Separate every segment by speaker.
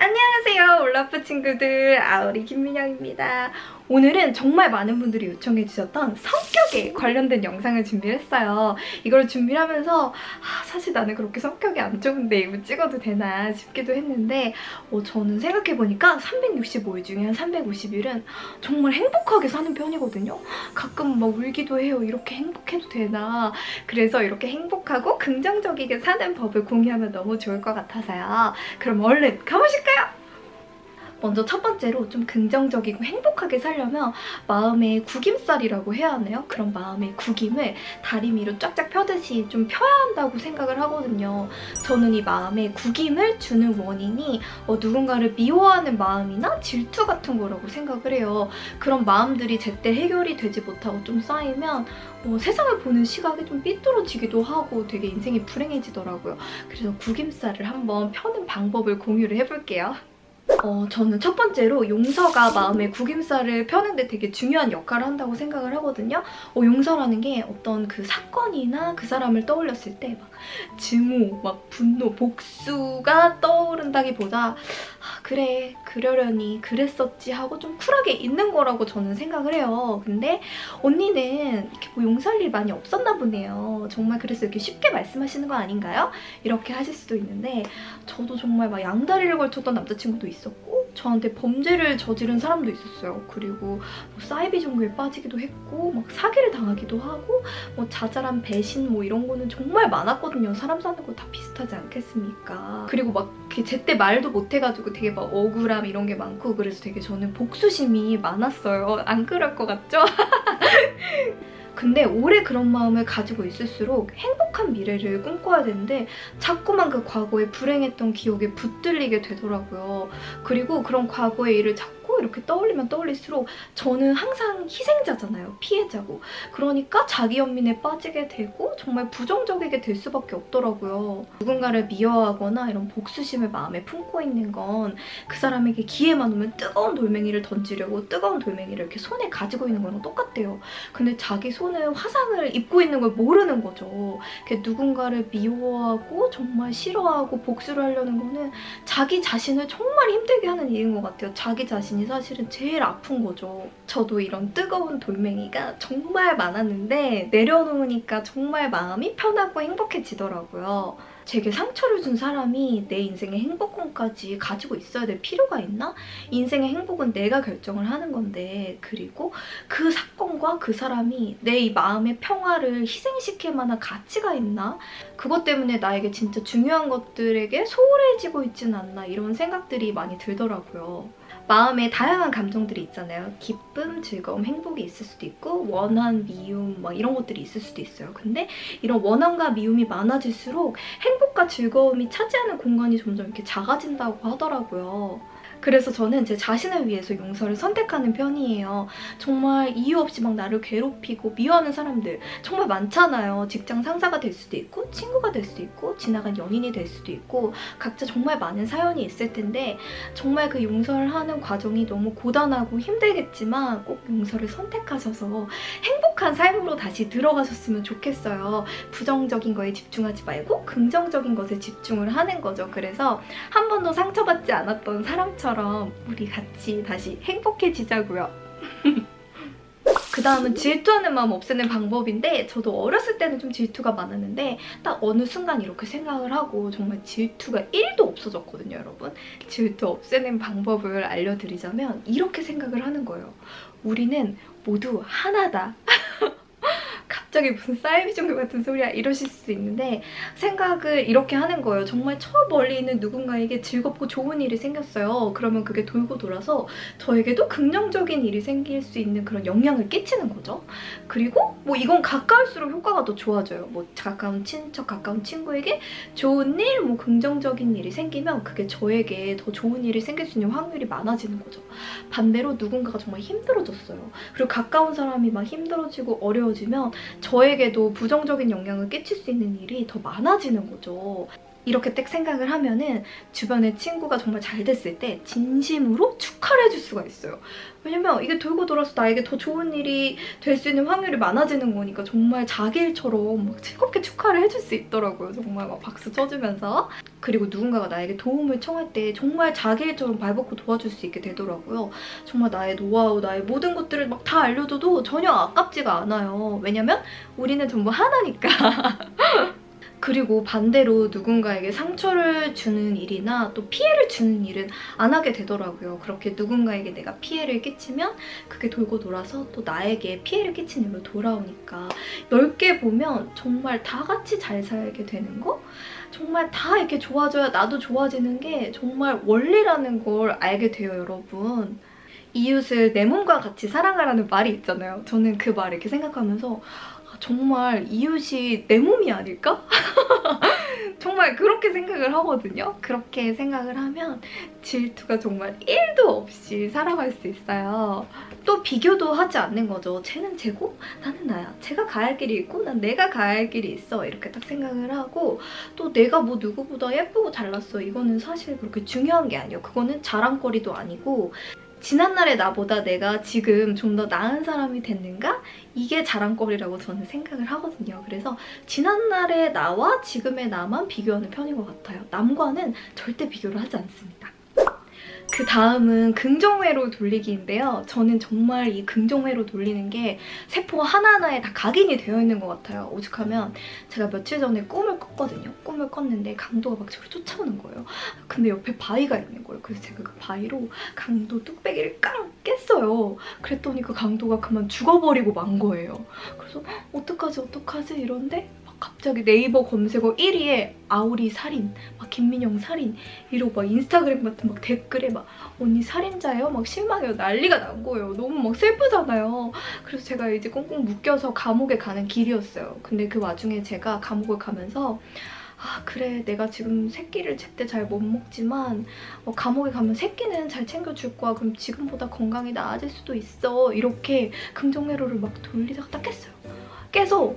Speaker 1: 안녕하세요 올라프 친구들, 아우리 김민영입니다. 오늘은 정말 많은 분들이 요청해주셨던 성격에 관련된 영상을 준비를 했어요. 이걸 준비를 하면서 사실 나는 그렇게 성격이 안 좋은데 이거 찍어도 되나 싶기도 했는데 저는 생각해보니까 365일 중에 한 350일은 정말 행복하게 사는 편이거든요. 가끔 막 울기도 해요. 이렇게 행복해도 되나. 그래서 이렇게 행복하고 긍정적이게 사는 법을 공유하면 너무 좋을 것 같아서요. 그럼 얼른 가보실까요? 먼저 첫 번째로 좀 긍정적이고 행복하게 살려면 마음의 구김살이라고 해야 하나요? 그런 마음의 구김을 다리미로 쫙쫙 펴듯이 좀 펴야 한다고 생각을 하거든요. 저는 이 마음의 구김을 주는 원인이 누군가를 미워하는 마음이나 질투 같은 거라고 생각을 해요. 그런 마음들이 제때 해결이 되지 못하고 좀 쌓이면 세상을 보는 시각이 좀 삐뚤어지기도 하고 되게 인생이 불행해지더라고요. 그래서 구김살을 한번 펴는 방법을 공유를 해볼게요. 저는 첫 번째로 용서가 마음의 구김살을 펴는데 되게 중요한 역할을 한다고 생각을 하거든요. 용서라는 게 어떤 그 사건이나 그 사람을 떠올렸을 때 막 증오, 막 분노, 복수가 떠오른다기보다 그래, 그러려니 그랬었지 하고 좀 쿨하게 있는 거라고 저는 생각을 해요. 근데 언니는 이렇게 용서할 일이 많이 없었나 보네요. 정말 그래서 이렇게 쉽게 말씀하시는 거 아닌가요? 이렇게 하실 수도 있는데 저도 정말 막 양다리를 걸쳤던 남자친구도 있었고 저한테 범죄를 저지른 사람도 있었어요. 그리고 사이비 종교에 빠지기도 했고 막 사기를 당하기도 하고 자잘한 배신 이런 거는 정말 많았거든요. 사람 사는 거 다 비슷하지 않겠습니까? 그리고 막 제때 말도 못해가지고 되게 막 억울함 이런 게 많고 그래서 되게 저는 복수심이 많았어요. 안 그럴 것 같죠? 근데 오래 그런 마음을 가지고 있을수록 행복한 미래를 꿈꿔야 되는데 자꾸만 그 과거에 불행했던 기억에 붙들리게 되더라고요. 그리고 그런 과거의 일을 자꾸 이렇게 떠올리면 떠올릴수록 저는 항상 희생자잖아요. 피해자고. 그러니까 자기 연민에 빠지게 되고 정말 부정적이게 될 수밖에 없더라고요. 누군가를 미워하거나 이런 복수심을 마음에 품고 있는 건 그 사람에게 기회만 오면 뜨거운 돌멩이를 던지려고 뜨거운 돌멩이를 이렇게 손에 가지고 있는 거랑 똑같대요. 근데 자기 손에 화상을 입고 있는 걸 모르는 거죠. 누군가를 미워하고 정말 싫어하고 복수를 하려는 거는 자기 자신을 정말 힘들게 하는 일인 것 같아요. 자기 자신이 사실은 제일 아픈 거죠. 저도 이런 뜨거운 돌멩이가 정말 많았는데 내려놓으니까 정말 마음이 편하고 행복해지더라고요. 제게 상처를 준 사람이 내 인생의 행복권까지 가지고 있어야 될 필요가 있나? 인생의 행복은 내가 결정을 하는 건데 그리고 그 사건과 그 사람이 내 이 마음의 평화를 희생시킬 만한 가치가 있나? 그것 때문에 나에게 진짜 중요한 것들에게 소홀해지고 있진 않나 이런 생각들이 많이 들더라고요. 마음에 다양한 감정들이 있잖아요. 기쁨, 즐거움, 행복이 있을 수도 있고 원한, 미움 막 이런 것들이 있을 수도 있어요. 근데 이런 원한과 미움이 많아질수록 행복과 즐거움이 차지하는 공간이 점점 이렇게 작아진다고 하더라고요. 그래서 저는 제 자신을 위해서 용서를 선택하는 편이에요. 정말 이유 없이 막 나를 괴롭히고 미워하는 사람들 정말 많잖아요. 직장 상사가 될 수도 있고 친구가 될 수도 있고 지나간 연인이 될 수도 있고 각자 정말 많은 사연이 있을 텐데 정말 그 용서를 하는 과정이 너무 고단하고 힘들겠지만 꼭 용서를 선택하셔서 행복한 삶으로 다시 들어가셨으면 좋겠어요. 부정적인 거에 집중하지 말고 긍정적인 것에 집중을 하는 거죠. 그래서 한 번도 상처받지 않았던 사람처럼 우리 같이 다시 행복해지자고요. 그 다음은 질투하는 마음 없애는 방법인데 저도 어렸을 때는 좀 질투가 많았는데 딱 어느 순간 이렇게 생각을 하고 정말 질투가 1도 없어졌거든요, 여러분. 질투 없애는 방법을 알려드리자면 이렇게 생각을 하는 거예요. 우리는 모두 하나다. 갑자기 무슨 사이비 종교 같은 소리야 이러실 수도 있는데 생각을 이렇게 하는 거예요. 정말 저 멀리 있는 누군가에게 즐겁고 좋은 일이 생겼어요. 그러면 그게 돌고 돌아서 저에게도 긍정적인 일이 생길 수 있는 그런 영향을 끼치는 거죠. 그리고 이건 가까울수록 효과가 더 좋아져요. 가까운 친척, 가까운 친구에게 좋은 일, 긍정적인 일이 생기면 그게 저에게 더 좋은 일이 생길 수 있는 확률이 많아지는 거죠. 반대로 누군가가 정말 힘들어졌어요. 그리고 가까운 사람이 막 힘들어지고 어려워지면 저에게도 부정적인 영향을 끼칠 수 있는 일이 더 많아지는 거죠. 이렇게 딱 생각을 하면은 주변에 친구가 정말 잘 됐을 때 진심으로 축하를 해줄 수가 있어요. 왜냐면 이게 돌고 돌아서 나에게 더 좋은 일이 될 수 있는 확률이 많아지는 거니까 정말 자기 일처럼 막 즐겁게 축하를 해줄 수 있더라고요. 정말 막 박수 쳐주면서. 그리고 누군가가 나에게 도움을 청할 때 정말 자기 일처럼 발벗고 도와줄 수 있게 되더라고요. 정말 나의 노하우, 나의 모든 것들을 막 다 알려줘도 전혀 아깝지가 않아요. 왜냐면 우리는 전부 하나니까. 그리고 반대로 누군가에게 상처를 주는 일이나 또 피해를 주는 일은 안 하게 되더라고요. 그렇게 누군가에게 내가 피해를 끼치면 그게 돌고 돌아서 또 나에게 피해를 끼친 일로 돌아오니까 넓게 보면 정말 다 같이 잘 살게 되는 거? 정말 다 이렇게 좋아져야 나도 좋아지는 게 정말 원리라는 걸 알게 돼요, 여러분. 이웃을 내 몸과 같이 사랑하라는 말이 있잖아요. 저는 그 말 이렇게 생각하면서 정말 이웃이 내 몸이 아닐까? 정말 그렇게 생각을 하거든요. 그렇게 생각을 하면 질투가 정말 1도 없이 살아갈 수 있어요. 또 비교도 하지 않는 거죠. 쟤는 쟤고 나는 나야. 쟤가 가야 할 길이 있고 난 내가 가야 할 길이 있어. 이렇게 딱 생각을 하고 또 내가 뭐 누구보다 예쁘고 잘났어. 이거는 사실 그렇게 중요한 게 아니에요. 그거는 자랑거리도 아니고 지난날의 나보다 내가 지금 좀 더 나은 사람이 됐는가? 이게 자랑거리라고 저는 생각을 하거든요. 그래서 지난날의 나와 지금의 나만 비교하는 편인 것 같아요. 남과는 절대 비교를 하지 않습니다. 그 다음은 긍정회로 돌리기인데요. 저는 정말 이 긍정회로 돌리는 게 세포 하나하나에 다 각인이 되어 있는 것 같아요. 오죽하면 제가 며칠 전에 꿈을 꿨거든요. 꿈을 꿨는데 강도가 막 저를 쫓아오는 거예요. 근데 옆에 바위가 있는 거예요. 그래서 제가 그 바위로 강도 뚝배기를 깡 깼어요. 그랬더니 그 강도가 그만 죽어버리고 만 거예요. 그래서 어떡하지 이런데 갑자기 네이버 검색어 1위에 아우리 살인, 막 김민영 살인 이러고 막 인스타그램 같은 막 댓글에 막 언니 살인자예요? 막 실망해요. 난리가 난 거예요. 너무 막 슬프잖아요. 그래서 제가 이제 꽁꽁 묶여서 감옥에 가는 길이었어요. 근데 그 와중에 제가 감옥을 가면서 아 그래 내가 지금 새끼를 제때 잘 못 먹지만 감옥에 가면 새끼는 잘 챙겨줄 거야. 그럼 지금보다 건강이 나아질 수도 있어. 이렇게 긍정회로를 막 돌리다가 딱 깼어요. 깨서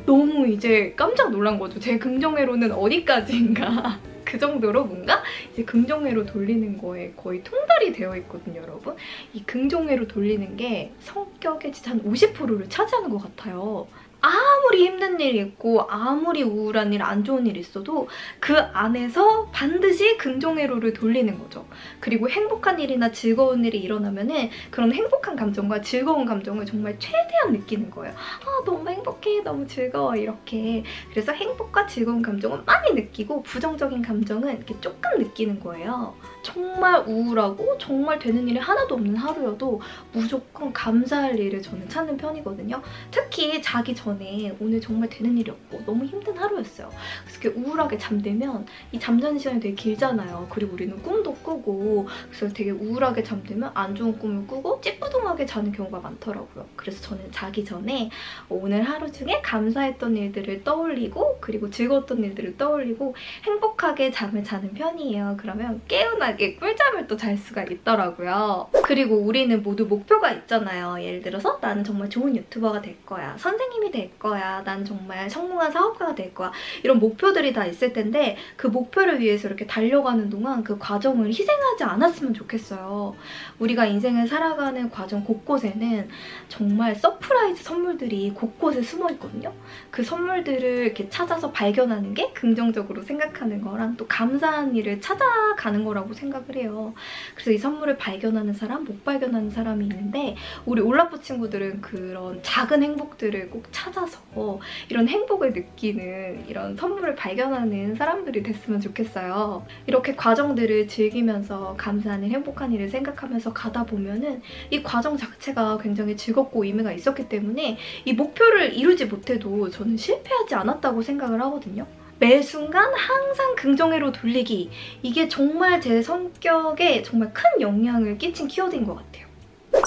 Speaker 1: 너무 이제 깜짝 놀란 거죠. 제 긍정회로는 어디까지인가. 그 정도로 뭔가 이제 긍정회로 돌리는 거에 거의 통달이 되어 있거든요, 여러분. 이 긍정회로 돌리는 게 성격의 진짜 한 50%를 차지하는 것 같아요. 아무리 힘든 일이 있고 아무리 우울한 일, 안 좋은 일이 있어도 그 안에서 반드시 긍정회로를 돌리는 거죠. 그리고 행복한 일이나 즐거운 일이 일어나면은 그런 행복한 감정과 즐거운 감정을 정말 최대한 느끼는 거예요. 아 너무 행복해, 너무 즐거워 이렇게. 그래서 행복과 즐거운 감정은 많이 느끼고 부정적인 감정은 이렇게 조금 느끼는 거예요. 정말 우울하고 정말 되는 일이 하나도 없는 하루여도 무조건 감사할 일을 저는 찾는 편이거든요. 특히 자기 전에 오늘 정말 되는 일이 없고 너무 힘든 하루였어요. 그래서 이렇게 우울하게 잠들면 이 잠자는 시간이 되게 길잖아요. 그리고 우리는 꿈도 꾸고 그래서 되게 우울하게 잠들면 안 좋은 꿈을 꾸고 찌뿌둥하게 자는 경우가 많더라고요. 그래서 저는 자기 전에 오늘 하루 중에 감사했던 일들을 떠올리고 그리고 즐거웠던 일들을 떠올리고 행복하게 잠을 자는 편이에요. 그러면 개운하게 꿀잠을 또 잘 수가 있더라고요. 그리고 우리는 모두 목표가 있잖아요. 예를 들어서 나는 정말 좋은 유튜버가 될 거야. 선생님이 될 거야. 난 정말 성공한 사업가가 될 거야. 이런 목표들이 다 있을 텐데 그 목표를 위해서 이렇게 달려가는 동안 그 과정을 희생하지 않았으면 좋겠어요. 우리가 인생을 살아가는 과정 곳곳에는 정말 서프라이즈 선물들이 곳곳에 숨어 있거든요. 그 선물들을 이렇게 찾아서 발견하는 게 긍정적으로 생각하는 거랑 또 감사한 일을 찾아가는 거라고 생각을 해요. 그래서 이 선물을 발견하는 사람, 못 발견하는 사람이 있는데 우리 올라프 친구들은 그런 작은 행복들을 꼭 찾아서 이런 행복을 느끼는 이런 선물을 발견하는 사람들이 됐으면 좋겠어요. 이렇게 과정들을 즐기면서 감사한 일, 행복한 일을 생각하면서 가다 보면은 이 과정 자체가 굉장히 즐겁고 의미가 있었기 때문에 이 목표를 이루지 못해도 저는 실패하지 않았다고 생각을 하거든요. 매 순간 항상 긍정회로 돌리기, 이게 정말 제 성격에 정말 큰 영향을 끼친 키워드인 것 같아요.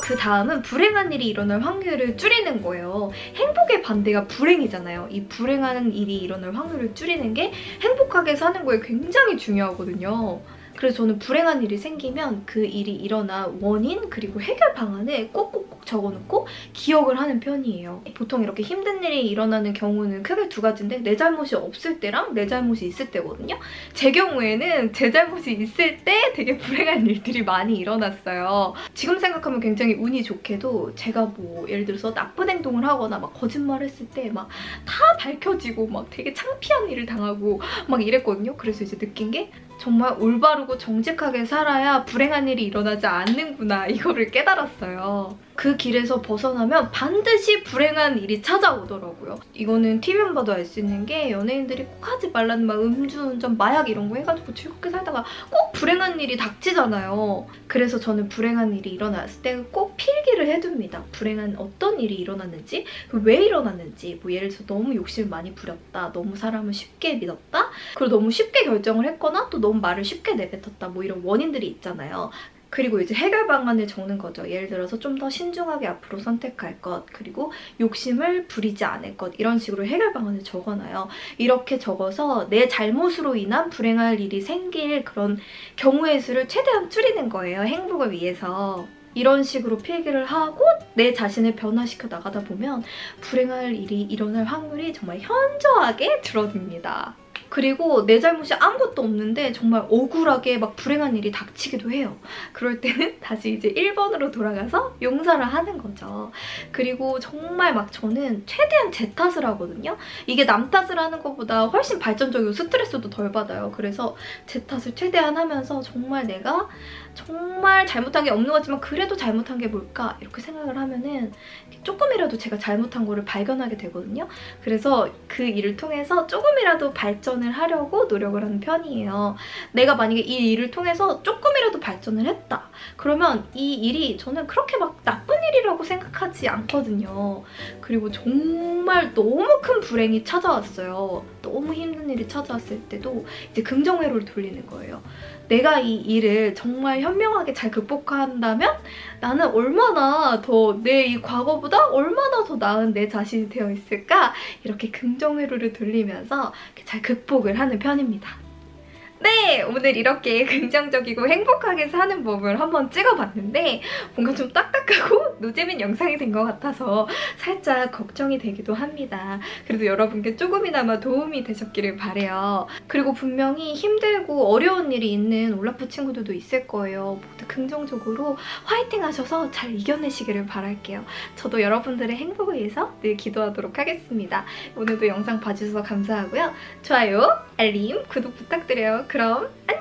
Speaker 1: 그 다음은 불행한 일이 일어날 확률을 줄이는 거예요. 행복의 반대가 불행이잖아요. 이 불행한 일이 일어날 확률을 줄이는 게 행복하게 사는 거에 굉장히 중요하거든요. 그래서 저는 불행한 일이 생기면 그 일이 일어난 원인 그리고 해결 방안을 꼭꼭꼭 적어놓고 기억을 하는 편이에요. 보통 이렇게 힘든 일이 일어나는 경우는 크게 두 가지인데 내 잘못이 없을 때랑 내 잘못이 있을 때거든요. 제 경우에는 제 잘못이 있을 때 되게 불행한 일들이 많이 일어났어요. 지금 생각하면 굉장히 운이 좋게도 제가 뭐 예를 들어서 나쁜 행동을 하거나 막 거짓말했을 때 막 다 밝혀지고 막 되게 창피한 일을 당하고 막 이랬거든요. 그래서 이제 느낀 게 정말 올바르고 정직하게 살아야 불행한 일이 일어나지 않는구나 이거를 깨달았어요. 그 길에서 벗어나면 반드시 불행한 일이 찾아오더라고요. 이거는 TV만 봐도 알 수 있는 게 연예인들이 꼭 하지 말라는 막 음주운전, 마약 이런 거 해가지고 즐겁게 살다가 꼭 불행한 일이 닥치잖아요. 그래서 저는 불행한 일이 일어났을 때 꼭 필기를 해둡니다. 불행한 어떤 일이 일어났는지, 왜 일어났는지, 뭐 예를 들어서 너무 욕심을 많이 부렸다, 너무 사람을 쉽게 믿었다, 그리고 너무 쉽게 결정을 했거나 또 너무 말을 쉽게 내뱉었다, 뭐 이런 원인들이 있잖아요. 그리고 이제 해결 방안을 적는 거죠. 예를 들어서 좀 더 신중하게 앞으로 선택할 것, 그리고 욕심을 부리지 않을 것, 이런 식으로 해결 방안을 적어놔요. 이렇게 적어서 내 잘못으로 인한 불행할 일이 생길 그런 경우의 수를 최대한 줄이는 거예요. 행복을 위해서. 이런 식으로 필기를 하고 내 자신을 변화시켜 나가다 보면 불행할 일이 일어날 확률이 정말 현저하게 줄어듭니다. 그리고 내 잘못이 아무것도 없는데 정말 억울하게 막 불행한 일이 닥치기도 해요. 그럴 때는 다시 이제 1번으로 돌아가서 용서를 하는 거죠. 그리고 정말 막 저는 최대한 제 탓을 하거든요. 이게 남 탓을 하는 것보다 훨씬 발전적이고 스트레스도 덜 받아요. 그래서 제 탓을 최대한 하면서 정말 내가 정말 잘못한 게 없는 거지만 그래도 잘못한 게 뭘까? 이렇게 생각을 하면은 조금이라도 제가 잘못한 거를 발견하게 되거든요. 그래서 그 일을 통해서 조금이라도 발전을 하려고 노력을 하는 편이에요. 내가 만약에 이 일을 통해서 조금이라도 발전을 했다. 그러면 이 일이 저는 그렇게 막 나쁜 일이라고 생각하지 않거든요. 그리고 정말 너무 큰 불행이 찾아왔어요. 너무 힘든 일이 찾아왔을 때도 이제 긍정회로를 돌리는 거예요. 내가 이 일을 정말 현명하게 잘 극복한다면 나는 얼마나 더 내 이 과거보다 얼마나 더 나은 내 자신이 되어 있을까? 이렇게 긍정회로를 돌리면서 잘 극복을 하는 편입니다. 네, 오늘 이렇게 긍정적이고 행복하게 사는 법을 한번 찍어봤는데 뭔가 좀 딱딱하고 노잼인 영상이 된 것 같아서 살짝 걱정이 되기도 합니다. 그래도 여러분께 조금이나마 도움이 되셨기를 바라요. 그리고 분명히 힘들고 어려운 일이 있는 올라프 친구들도 있을 거예요. 모두 긍정적으로 화이팅 하셔서 잘 이겨내시기를 바랄게요. 저도 여러분들의 행복을 위해서 늘 기도하도록 하겠습니다. 오늘도 영상 봐주셔서 감사하고요. 좋아요, 알림, 구독 부탁드려요. 그럼 안녕!